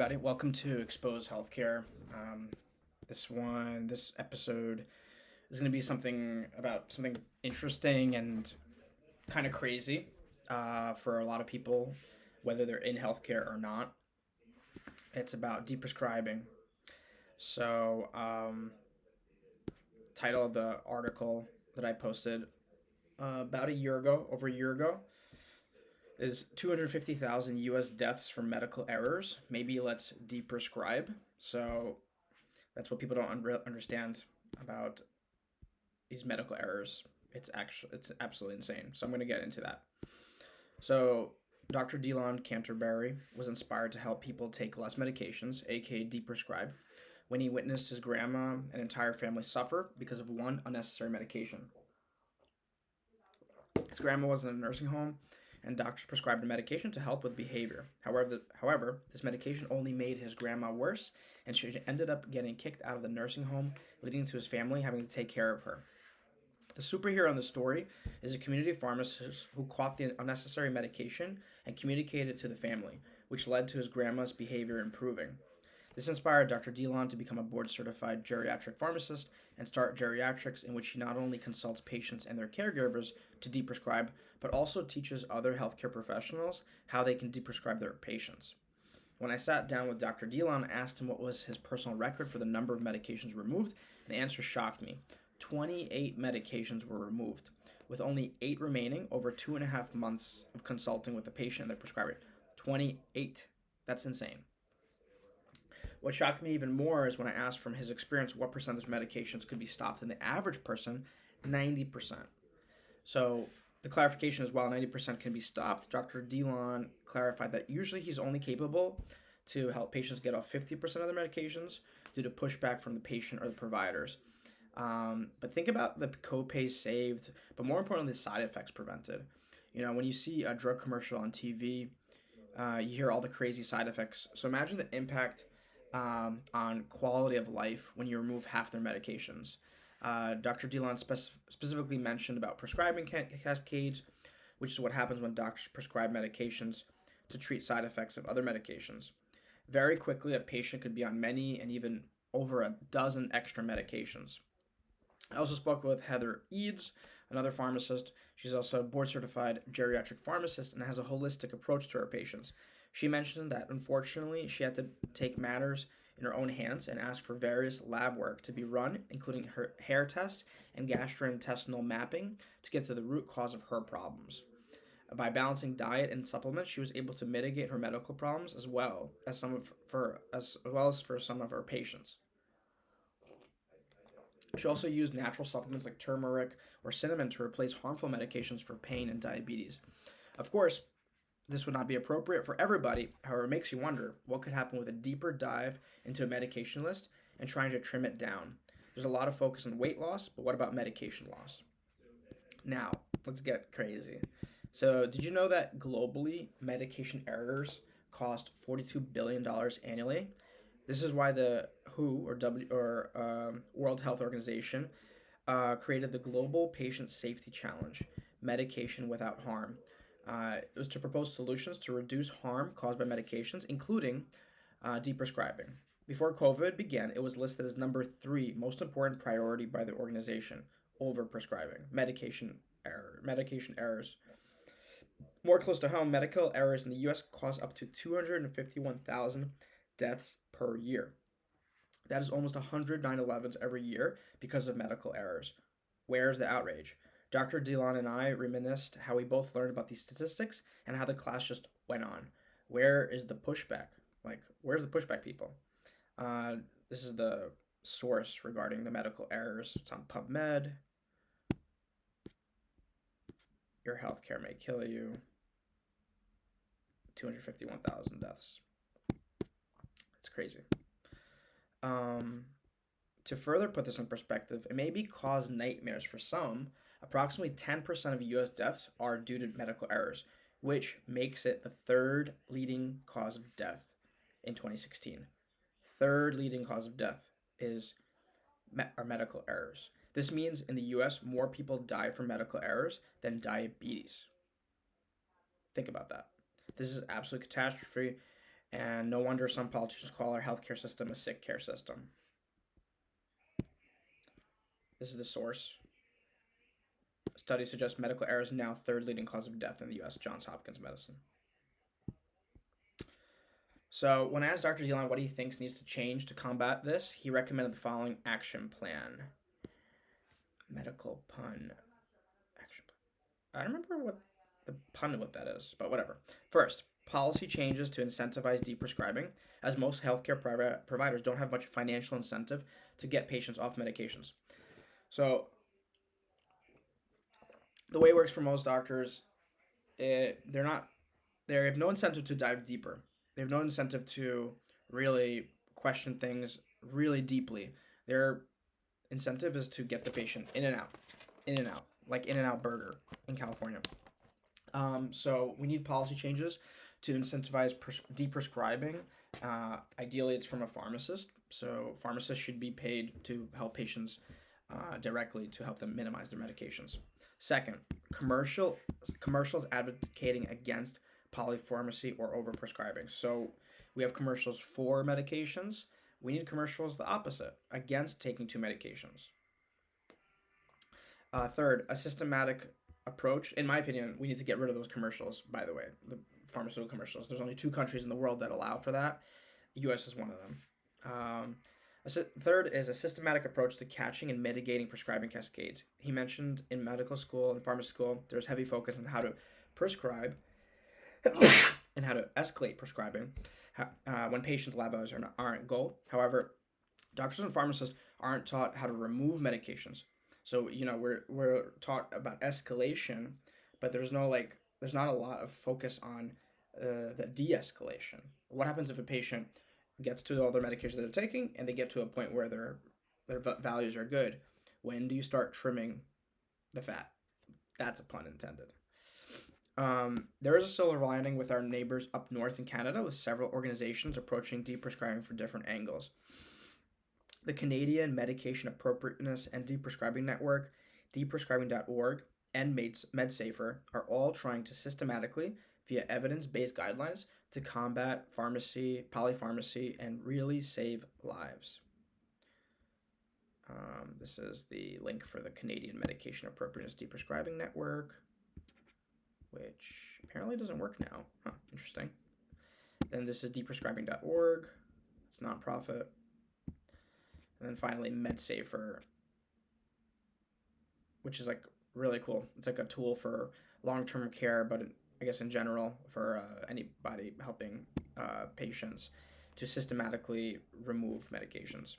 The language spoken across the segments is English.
Everybody, welcome to Expose Healthcare. This episode is going to be something interesting and kind of crazy for a lot of people, whether they're in healthcare or not. It's about deprescribing. So, title of the article that I posted about over a year ago, is 250,000 U.S. deaths from medical errors. Maybe let's deprescribe. So that's what people don't understand about these medical errors. It's absolutely insane. So I'm going to get into that. So Dr. DeLon Canterbury was inspired to help people take less medications, aka deprescribe, when he witnessed his grandma and entire family suffer because of one unnecessary medication. His grandma was in a nursing home, and doctors prescribed a medication to help with behavior. However, this medication only made his grandma worse, and she ended up getting kicked out of the nursing home, leading to his family having to take care of her. The superhero in the story is a community pharmacist who caught the unnecessary medication and communicated it to the family, which led to his grandma's behavior improving. This inspired Dr. DeLon to become a board-certified geriatric pharmacist and start GeriatRx, in which he not only consults patients and their caregivers to deprescribe, but also teaches other healthcare professionals how they can deprescribe their patients. When I sat down with Dr. DeLon, I asked him what was his personal record for the number of medications removed, and the answer shocked me. 28 medications were removed, with only 8 remaining over 2.5 months of consulting with the patient and the prescriber. 28. That's insane. What shocked me even more is when I asked from his experience what percentage of medications could be stopped in the average person, 90%. So the clarification is while 90% can be stopped, Dr. DeLon clarified that usually he's only capable to help patients get off 50% of their medications due to pushback from the patient or the providers. But think about the copays saved, but more importantly, the side effects prevented. You know, when you see a drug commercial on TV, you hear all the crazy side effects. So imagine the impact on quality of life when you remove half their medications. Dr. DeLon specifically mentioned about prescribing cascades, which is what happens when doctors prescribe medications to treat side effects of other medications. Very quickly, a patient could be on many and even over a dozen extra medications. I also spoke with Heather Eads, another pharmacist. She's also a board certified geriatric pharmacist and has a holistic approach to her patients. She mentioned that unfortunately she had to take matters in her own hands and ask for various lab work to be run, including her hair test and gastrointestinal mapping, to get to the root cause of her problems. By balancing diet and supplements, she was able to mitigate her medical problems as well as for some of her patients. She also used natural supplements like turmeric or cinnamon to replace harmful medications for pain and diabetes. Of course, this would not be appropriate for everybody. However, it makes you wonder what could happen with a deeper dive into a medication list and trying to trim it down. There's a lot of focus on weight loss, but what about medication loss? Now, let's get crazy. So, did you know that globally, medication errors cost $42 billion annually? This is why the WHO or World Health Organization created the Global Patient Safety Challenge, Medication Without Harm. It was to propose solutions to reduce harm caused by medications, including deprescribing. Before COVID began, it was listed as number 3 most important priority by the organization over prescribing medication errors. More close to home, medical errors in the U.S. cause up to 251,000 deaths per year. That is almost 100 9/11s every year because of medical errors. Where's the outrage? Dr. DeLon and I reminisced how we both learned about these statistics and how the class just went on. Where is the pushback? Where's the pushback, people? This is the source regarding the medical errors. It's on PubMed. Your healthcare may kill you. 251,000 deaths. It's crazy. To further put this in perspective, it may cause nightmares for some. Approximately 10% of U.S. deaths are due to medical errors, which makes it the third leading cause of death in 2016. Third leading cause of death are medical errors. This means in the U.S., more people die from medical errors than diabetes. Think about that. This is absolute catastrophe. And no wonder some politicians call our healthcare system a sick care system. This is the source. Studies suggest medical error is now third leading cause of death in the U.S. Johns Hopkins Medicine. So when I asked Dr. DeLon what he thinks needs to change to combat this, he recommended the following action plan. Medical pun. Action plan. I don't remember what the pun what that is, but whatever. First, policy changes to incentivize deprescribing, as most healthcare providers don't have much financial incentive to get patients off medications. So the way it works for most doctors, they have no incentive to dive deeper. They have no incentive to really question things really deeply. Their incentive is to get the patient in and out, like In-N-Out Burger in California. So we need policy changes to incentivize deprescribing. Ideally, it's from a pharmacist. So pharmacists should be paid to help patients directly to help them minimize their medications. Second, commercials advocating against polypharmacy or overprescribing. So we have commercials for medications. We need commercials the opposite, against taking two medications. Third, a systematic approach. In my opinion, we need to get rid of those commercials, by the way, the pharmaceutical commercials. There's only 2 countries in the world that allow for that. The U.S. is one of them. Third is a systematic approach to catching and mitigating prescribing cascades. He mentioned in medical school and pharmacy school, there's heavy focus on how to prescribe and how to escalate prescribing when patients' lab values aren't goal. However, doctors and pharmacists aren't taught how to remove medications. So we're taught about escalation, but there's not a lot of focus on the de-escalation. What happens if a patient gets to all their medications that they're taking and they get to a point where their values are good? When do you start trimming the fat? That's a pun intended. There is a silver lining with our neighbors up north in Canada, with several organizations approaching deprescribing from different angles. The Canadian Medication Appropriateness and Deprescribing Network, deprescribing.org, and MedSafer are all trying to systematically, via evidence-based guidelines, to combat polypharmacy, and really save lives. This is the link for the Canadian Medication Appropriateness Deprescribing Network, which apparently doesn't work now. Interesting. Then this is deprescribing.org. It's nonprofit. And then finally, MedSafer, which is like really cool. It's like a tool for long-term care, but I guess in general for anybody helping patients to systematically remove medications.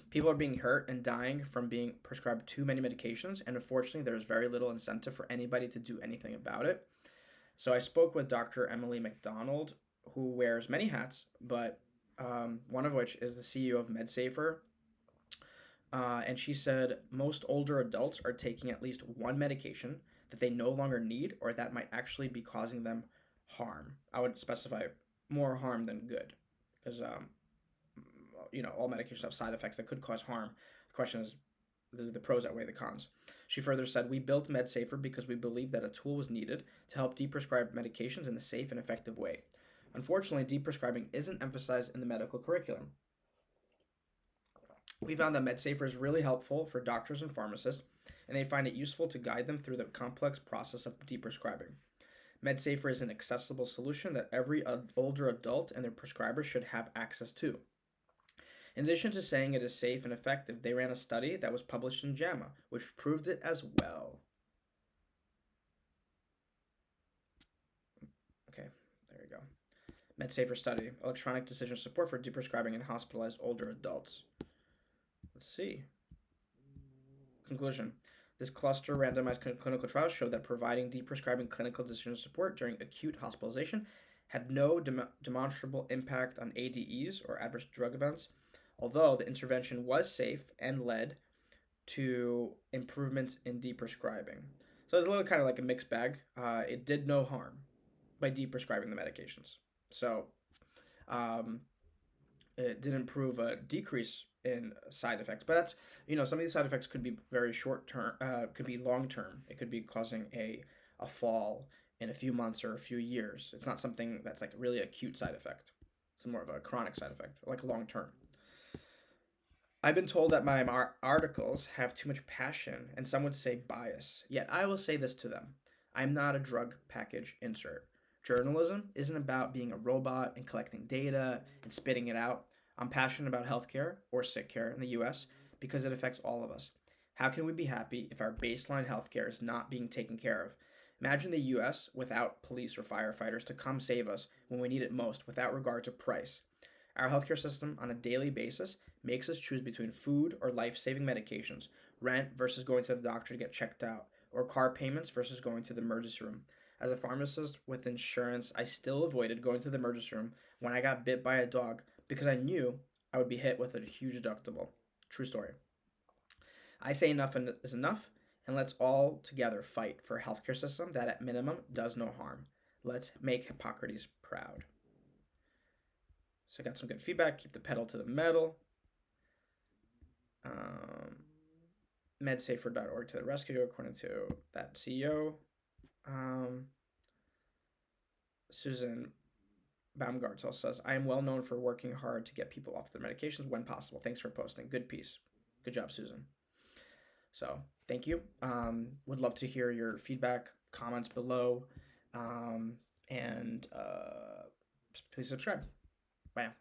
People are being hurt and dying from being prescribed too many medications, and unfortunately, there's very little incentive for anybody to do anything about it. So I spoke with Dr. Emily McDonald, who wears many hats, but one of which is the CEO of MedSafer. And she said most older adults are taking at least one medication that they no longer need or that might actually be causing them harm. I would specify more harm than good, because all medications have side effects that could cause harm. The question is, the pros outweigh the cons. She further said, we built MedSafer because we believed that a tool was needed to help deprescribe medications in a safe and effective way. Unfortunately, deprescribing isn't emphasized in the medical curriculum. We found that MedSafer is really helpful for doctors and pharmacists, and they find it useful to guide them through the complex process of deprescribing. MedSafer is an accessible solution that every older adult and their prescriber should have access to. In addition to saying it is safe and effective, they ran a study that was published in JAMA, which proved it as well. Okay, there we go. MedSafer study, electronic decision support for deprescribing in hospitalized older adults. Let's see. Conclusion. This cluster randomized clinical trial showed that providing deprescribing clinical decision support during acute hospitalization had no demonstrable impact on ADEs or adverse drug events, although the intervention was safe and led to improvements in deprescribing. So it's a little kind of like a mixed bag. It did no harm by deprescribing the medications. So it didn't prove a decrease in side effects, but that's, some of these side effects could be very short term, could be long term. It could be causing a fall in a few months or a few years. It's not something that's like really acute side effect. It's more of a chronic side effect, like long term. I've been told that my articles have too much passion, and some would say bias. Yet I will say this to them: I'm not a drug package insert. Journalism isn't about being a robot and collecting data and spitting it out. I'm passionate about healthcare, or sick care in the US, because it affects all of us. How can we be happy if our baseline healthcare is not being taken care of? Imagine the US without police or firefighters to come save us when we need it most, without regard to price. Our healthcare system on a daily basis makes us choose between food or life saving medications, rent versus going to the doctor to get checked out, or car payments versus going to the emergency room. As a pharmacist with insurance, I still avoided going to the emergency room when I got bit by a dog because I knew I would be hit with a huge deductible. True story. I say enough is enough, and let's all together fight for a healthcare system that at minimum does no harm. Let's make Hippocrates proud. So I got some good feedback. Keep the pedal to the metal. Medsafer.org to the rescue, according to that CEO. Susan Baumgartz also says, I am well known for working hard to get people off their medications when possible. Thanks for posting. Good piece. Good job, Susan. So thank you. Would love to hear your feedback, comments below, and please subscribe. Bye now.